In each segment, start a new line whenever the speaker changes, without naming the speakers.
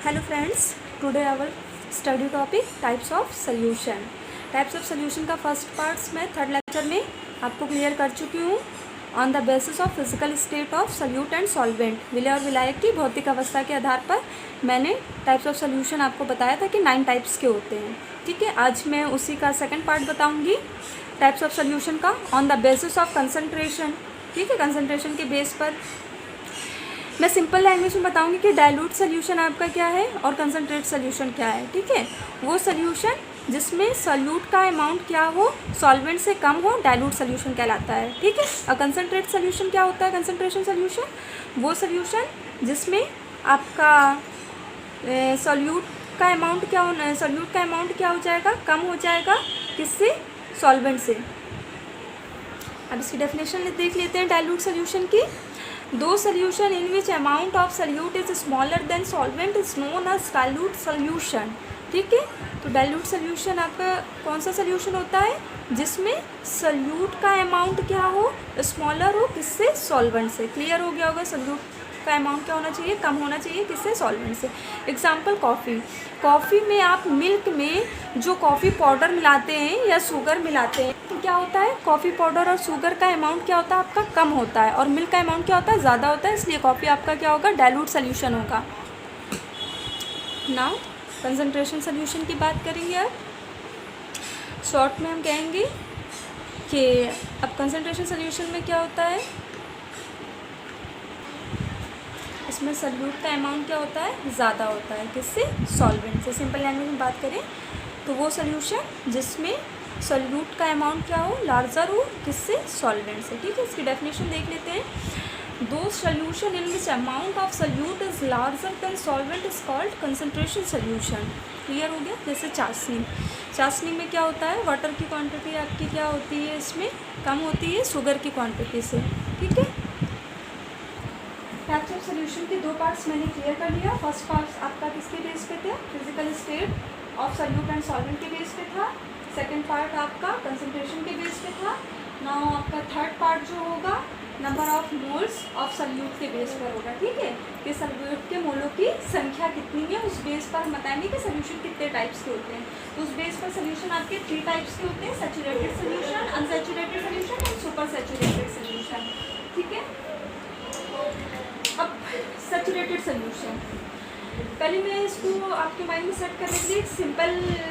Hello friends, today our study topic types of solution. Types of solution का first parts मैं third lecture में आपको clear कर चुकी हूँ। On the basis of physical state of solute and solvent, विलय और विलायक की भौतिक अवस्था के आधार पर मैंने टाइप्स ऑफ सोल्यूशन आपको बताया था कि 9 टाइप्स के होते हैं। ठीक है, आज मैं उसी का सेकेंड पार्ट बताऊँगी टाइप्स ऑफ सोल्यूशन का on the basis of concentration. ठीक है, कंसनट्रेशन के बेस पर मैं सिंपल लैंग्वेज में बताऊंगी कि डाइल्यूट सोल्यूशन आपका क्या है और कंसनट्रेट सोल्यूशन क्या है। ठीक है, वो सोल्यूशन जिसमें सोल्यूट का अमाउंट क्या हो, सॉल्वेंट से कम हो, डाइल्यूट सोल्यूशन कहलाता है। ठीक है, और कंसनट्रेट सोल्यूशन क्या होता है? कंसनट्रेशन सोल्यूशन वो सोल्यूशन जिसमें आपका सोल्यूट का अमाउंट क्या होना है, सोल्यूट का अमाउंट क्या हो जाएगा, कम हो जाएगा, किससे? सॉल्वेंट से। अब इसकी डेफिनेशन देख लेते हैं डाइल्यूट सोल्यूशन की। दो solution in which amount of solute is smaller than solvent is known as dilute solution. ठीक है, तो डाइल्यूट सोल्यूशन आपका कौन सा सोल्यूशन होता है? जिसमें सोल्यूट का अमाउंट क्या हो, स्मॉलर हो, किससे? सॉल्वेंट से। क्लियर हो गया होगा, सोल्यूट का अमाउंट क्या होना चाहिए? कम होना चाहिए, किससे? सॉल्वेंट से। Example coffee. कॉफ़ी में आप मिल्क में जो कॉफ़ी पाउडर मिलाते हैं या शुगर मिलाते हैं तो क्या होता है? कॉफ़ी पाउडर और शुगर का अमाउंट क्या होता है? आपका कम होता है, और मिल्क का अमाउंट क्या होता है? ज़्यादा होता है, इसलिए कॉफ़ी आपका क्या होगा? डाइल्यूट सोल्यूशन होगा। नाउ कंसनट्रेशन सोल्यूशन की बात करेंगे। अब शॉर्ट में हम कहेंगे कि अब कंसनट्रेशन सोल्यूशन में क्या होता है, इसमें सोल्यूट का अमाउंट क्या होता है? ज़्यादा होता है, किससे? सॉल्वेंट से। सिंपल लैंग्वेज में बात करें तो वो सोल्यूशन जिसमें सोल्यूट का अमाउंट क्या हो, लार्जर हो, किससे? सॉल्वेंट से। ठीक है, इसकी डेफिनेशन देख लेते हैं। दो solution in which amount of solute is larger than solvent is called concentration solution. Clear हो गया? जैसे चाशनी। चाशनी में क्या होता है? वाटर की क्वांटिटी आपकी क्या होती है, इसमें कम होती है शुगर की क्वांटिटी से। ठीक है, टाइप्स ऑफ सोल्यूशन के दो पार्ट्स मैंने क्लियर कर लिया। फर्स्ट पार्ट आपका किसके बेस पे थे? Physical state of solute and solvent के बेस पे था। सेकंड पार्ट आपका कंसंट्रेशन के बेस पे था। नाउ आपका थर्ड पार्ट जो होगा number of moles of solute के बेस पर होगा। ठीक है, कि सोल्यूट के मोलों की संख्या कितनी है, उस बेस पर हम बताएंगे कि सोल्यूशन कितने टाइप्स के होते हैं। तो उस बेस पर सोल्यूशन आपके 3 टाइप्स के होते हैं: saturated solution, unsaturated solution and super saturated solution. ठीक है, अब सैचुरेटेड सोल्यूशन, पहले मैं इसको आपके माइंड में सेट करने के लिए एक सिंपल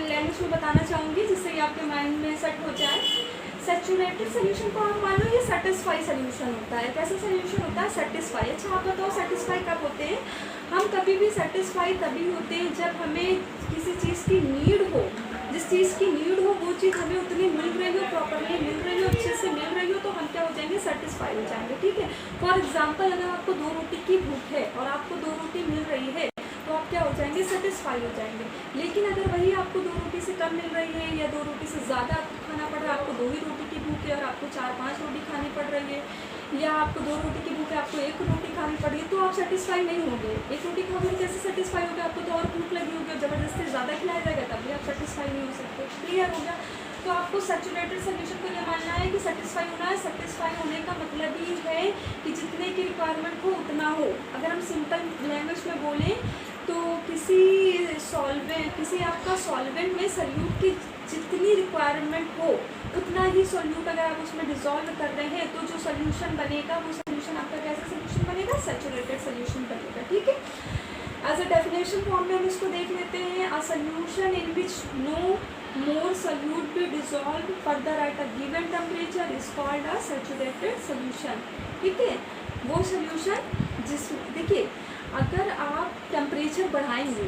लैंग्वेज में बताना चाहूँगी जिससे ये आपके माइंड में सेट हो जाए। सैचुरेटेड सोल्यूशन को आप मान लो ये सेटिस्फाई सोल्यूशन होता है। कैसा सोल्यूशन होता है? सेटिस्फाई। अच्छा, आप बताओ सेटिस्फाई कब होते हैं? हम कभी भी सेटिस्फाई तभी होते हैं जब हमें किसी चीज़ की नीड हो। जिस चीज़ की नीड हो वो चीज़ हमें उतनी मिल रही हो, प्रॉपरली मिल रही हो, अच्छे से मिल रही हो, तो हम क्या हो जाएंगे? सेटिस्फाई हो जाएंगे। ठीक है, फॉर एग्जाम्पल अगर आपको 2 रोटी की भूख है और आपको 2 रोटी मिल रही है तो आप क्या हो जाएंगे? सेटिस्फाई हो जाएंगे। लेकिन अगर वही आपको 2 रोटी से कम मिल रही है या 2 रोटी से ज़्यादा आपको खाना पड़ रहा है, आपको 2 ही रोटी की भूख है और आपको 4-5 रोटी खानी पड़ रही है, या आपको 2 रोटी की भूख है आपको 1 रोटी खानी पड़ रही है, तो आप सेटिस्फाई नहीं होंगे। 1 रोटी खाओगे कैसे सेटिस्फाई होगा? आपको तो और भूख लगी होगी और ज़बरदस्ती ज़्यादा खिलाया जाएगा तब भी आप सेटिस्फाई नहीं हो सकते। क्लियर हो गया? तो आपको सैचुरेटेड सोल्यूशन को ये मानना है कि सेटिस्फाई होना है। सेटिस्फाई होने का मतलब ही है कि जितने की रिक्वायरमेंट हो उतना हो। अगर हम सिंपल लैंग्वेज में बोलें तो किसी आपका सॉल्वेंट में सोल्यूट की जितनी रिक्वायरमेंट हो उतना ही सोल्यूट अगर आप उसमें डिसॉल्व कर रहे हैं तो जो सोल्यूशन बनेगा वो सोल्यूशन आपका कैसा सोल्यूशन बनेगा? सैचुरेटेड सोल्यूशन बनेगा। ठीक है, एज अ डेफिनेशन फॉर्म में हम इसको देख लेते हैं। A solution in which no more solute be dissolved further at a given temperature is called a saturated solution। ठीक है, वो सोल्यूशन जिस देखिए अगर आप टेम्परेचर बढ़ाएंगे,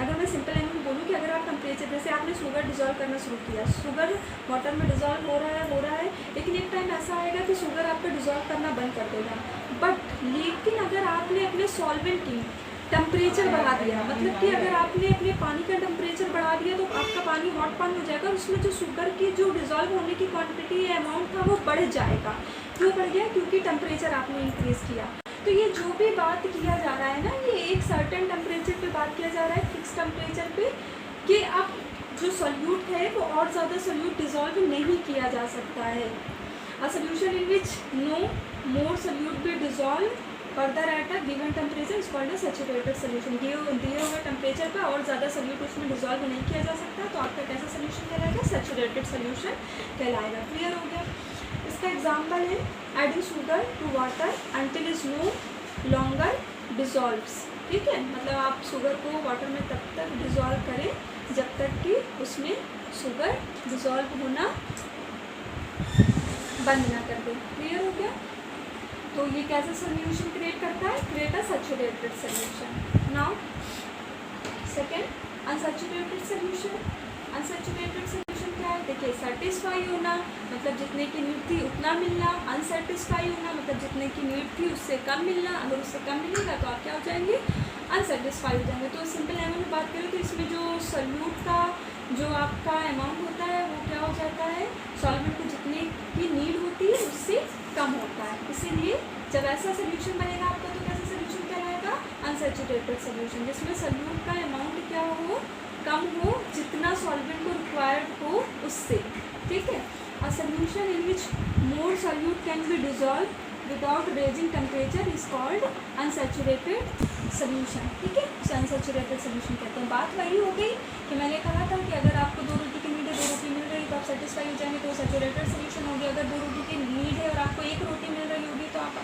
अगर मैं सिंपल लैंग्वेज में बोलूँ कि अगर आप टेम्परेचर, जैसे आपने शुगर डिजॉल्व करना शुरू किया, शुगर वाटर में डिजॉल्व हो रहा है, लेकिन एक टाइम ऐसा आएगा कि शुगर आपका डिजॉल्व करना बंद कर देगा। लेकिन अगर आपने अपने सॉल्वेंट की टेम्परेचर बढ़ा दिया, मतलब कि अगर आपने अपने पानी का टेम्परेचर बढ़ा दिया तो आपका पानी हॉट पानी हो जाएगा और उसमें जो शुगर की जो डिज़ोल्व होने की क्वांटिटी या अमाउंट था वो बढ़ जाएगा। क्यों बढ़ गया? क्योंकि टेम्परेचर आपने इंक्रीज़ किया। तो ये जो भी बात किया जा रहा है ना, ये एक सर्टेन टेम्परेचर पे बात किया जा रहा है, फिक्स टेम्परेचर पे, कि अब जो सोल्यूट है वो और ज़्यादा सोल्यूट डिज़ोल्व नहीं किया जा सकता है। A solution in which no more solute be dissolve further at a given temperature is called a saturated solution। दिए हुए टेम्परेचर और ज़्यादा सल्यूट उसमें डिजॉल्व नहीं किया जा सकता, तो आपका कैसा सोल्यूशन कहलाएगा, सैचुरेटेड सोल्यूशन कहलाएगा। क्लियर हो गया। इसका एग्जाम्पल है adding sugar to water until is no longer dissolves. ठीक है, मतलब आप शुगर को वाटर में तब तक डिजॉल्व करें जब तक कि उसमें शुगर डिजॉल्व होना बंद ना कर दे। क्लियर हो गया। तो ये कैसा सोल्यूशन क्रिएट करता है, create a saturated solution. Now second, unsaturated solution. Unsaturated solution क्या है, देखिए सेटिस्फाई होना मतलब जितने की नीड थी उतना मिलना, अनसेटिस्फाई होना मतलब जितने की नीड थी उससे कम मिलना। अगर उससे कम मिलेगा तो आप क्या हो जाएंगे, अनसेटिस्फाई हो जाएंगे। तो सिंपल लैंग्वेज में बात करें तो इसमें जो सॉल्यूट का जो आपका अमाउंट होता है वो क्या हो जाता है, सॉल्वेंट को जितने की नीड होती है उससे कम होता है। इसीलिए जब ऐसा सोल्यूशन बनेगा आपका तो कैसा सोल्यूशन कहलाएगा, अनसैचुरेटेड सोल्यूशन, जिसमें सॉल्यूट का अमाउंट क्या हो, कम हो जितना सॉल्वेंट को रिक्वायर्ड हो उससे। ठीक है। A solution in which more solute can be dissolve without raising temperature is called unsaturated solution. ठीक है, उसे अनसैचुरेटेड सोल्यूशन कहते हैं। बात वही हो गई कि मैंने कहा था कि अगर आपको 2 रोटी की नीड है, 2 रोटी मिल रही तो आप सेटिस्फाई हो जाएंगे, तो सैचुरेटेड सोल्यूशन हो गया। अगर 2 रोटी की नीड है और आपको 1 रोटी मिल रही होगी तो आप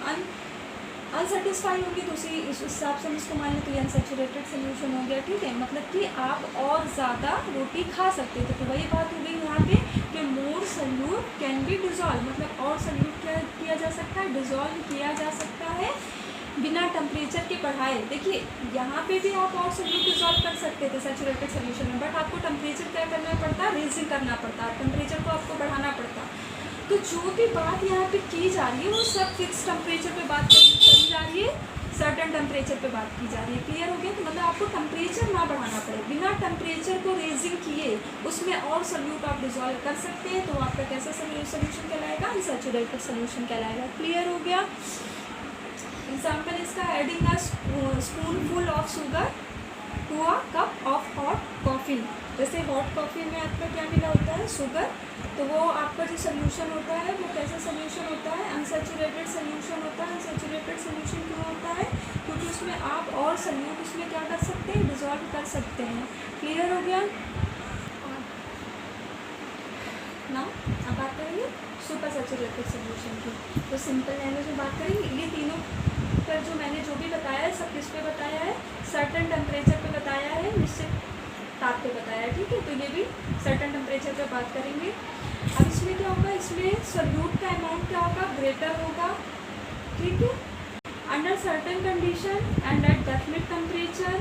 अनसेटिस्फाई होगी, तो उसी इस हिसाब से हम इसको मान लें तो ये अनसैचुरेटेड सोल्यूशन हो गया। ठीक है, मतलब कि आप और ज़्यादा रोटी खा सकते थे। तो वही बात हो गई यहाँ पे कि मोर सल्यूट कैन बी डिजॉल्व, मतलब और सल्यूट क्या किया जा सकता है, डिजॉल्व किया जा सकता है बिना टेम्परेचर के बढ़ाए। देखिए यहाँ पे भी आप और सल्यूट डिजॉल्व कर सकते थे सैचुरेटेड सोल्यूशन में, बट आपको टेम्परेचर क्या करना पड़ता, रेजिंग करना पड़ता, टेम्परेचर को आपको बढ़ाना पड़ता। तो जो भी बात यहाँ पे की जा रही है वो सब फिक्स टेम्परेचर पे बात करी जा रही है, सर्टेन टेम्परेचर पे बात की जा रही है। क्लियर हो गया। तो मतलब आपको टेम्परेचर ना बढ़ाना पड़े, बिना टेम्परेचर को रेजिंग किए उसमें और सल्यूट आप डिजॉल्व कर सकते हैं, तो आपका कैसा सोल्यूशन कहलाएगा, अनसैचुरेटेड सोल्यूशन कहलाएगा। क्लियर हो गया। एग्जाम्पल इसका, adding a spoonful of sugar to a cup of hot coffee. जैसे हॉट कॉफ़ी में आपका क्या मिला होता है, शुगर, तो वो आपका जो सोल्यूशन होता है वो कैसा सोल्यूशन होता है, अनसैचुरेटेड सोल्यूशन होता है। अनसैचुरेटेड सोल्यूशन क्यों होता है, क्योंकि उसमें आप और सल्यूट उसमें क्या कर सकते हैं, डिजॉल्व कर सकते हैं। क्लियर हो गया ना। अब बात करेंगे सुपर सैचुरेटेड सोल्यूशन की। तो सिंपल लैंग्वेज में बात करेंगे, ये तीनों पर जो मैंने जो भी बताया है सब किस पे बताया है, सर्टेन टेम्परेचर पे बताया है, निश्चित ताप पे बताया है। ठीक है, तो ये भी सर्टेन टेम्परेचर पे बात करेंगे। अब इसमें क्या होगा, इसमें सॉल्यूट का अमाउंट क्या होगा, ग्रेटर होगा। ठीक है, under certain condition and at definite temperature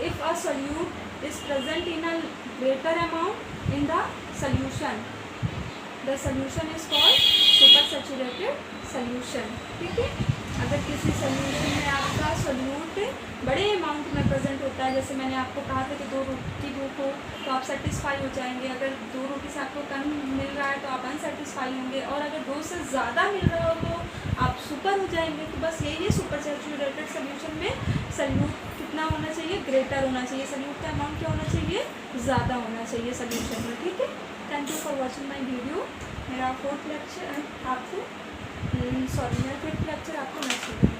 if a solute is present in a greater amount in the solution, the solution is called super saturated solution. ठीक है, अगर किसी सोल्यूशन में आपका सोल्यूट बड़े अमाउंट में प्रेजेंट होता है, जैसे मैंने आपको कहा था कि 2 रोटी को तो आप सेटिस्फाई हो जाएंगे, अगर 2 रोटी से आपको कम मिल रहा है तो आप अनसेटिस्फाई होंगे, और अगर 2 से ज़्यादा मिल रहा हो तो आप सुपर हो जाएंगे। तो बस यही है, सुपर सैचुरेटेड सोल्यूशन में सल्यूट कितना होना चाहिए, ग्रेटर होना चाहिए, सल्यूट का अमाउंट क्या होना चाहिए, ज़्यादा होना चाहिए सोल्यूशन में। ठीक है, thank you for watching my video. मेरा 4th लेक्चर आपको मेरा 5th लेक्चर आपको नेक्स्ट